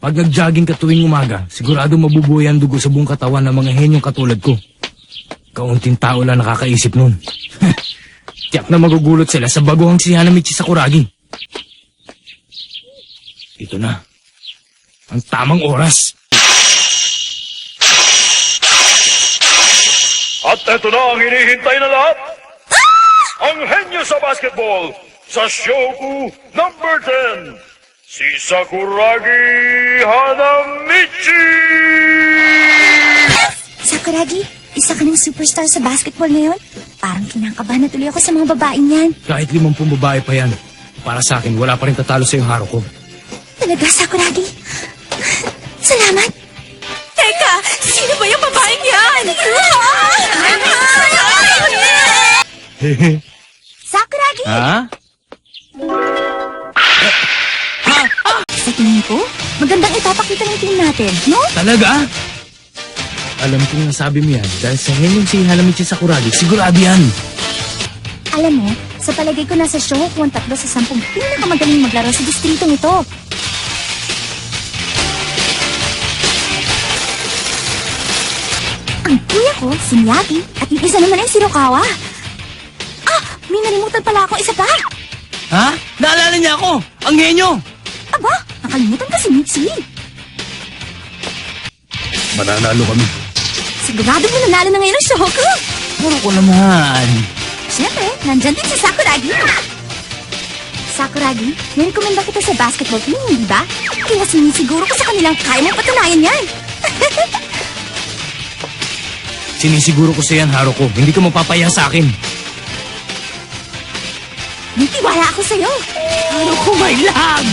Kapag nag-jogging ka tuwing umaga, sigurado mabubuhay ang dugo sa buong katawan ng mga henyong katulad ko. Kaunting tao lang nakakaisip nun. Tiyak na magugulot sila sa baguhang si Hanamichi Sakuragi. Ito na. Ang tamang oras. At eto na ang hinihintay na lahat. Ang henyo sa basketball sa Shoku number 10, si Sakuragi Hanamichi! Sakuragi, isa ka ng superstar sa basketball ngayon. Parang kinakabahan na tuloy ako sa mga babaeng yan. Kahit 50 babae pa yan. Para sa akin, wala pa rin tatalo sa yung Haruko. Talaga, Sakuragi? Salamat. Teka, sino ba yung babaeng yan? Sakuragi! Ha? Sa tingin ko, magandang ipapakita ng team natin, no? Talaga? Alam kong nasabi mo yan dahil sa henyong si Hanamichi Sakuragi, sigurado yan. Alam mo, sa palagay ko nasa Shohoku ang 3 sa 10 pinakamagaling maglaro sa distritong ito. Ang kuya ko, si Miyagi, at yung isa naman ay si Rukawa. Ah, may nalimutan pala ako isa pa. Ha? Naalala niya ako! Ang henyo! Aba, nakalimutan ka si Mitsuhi. Mananalo kami. Sigurado mo nanalo na ngayon ang Shohoku. Puro ko naman. Siyempre, nandyan din si Sakuragi. Sakuragi, nirekomenda kita sa basketball team, di ba? Kaya sinisiguro ko sa kanilang kaya mong patunayan yan. Sinisiguro ko sa yan, Haruko. Hindi ka mapapaya sa akin. May tiwala ako sa'yo. Haruko, my love!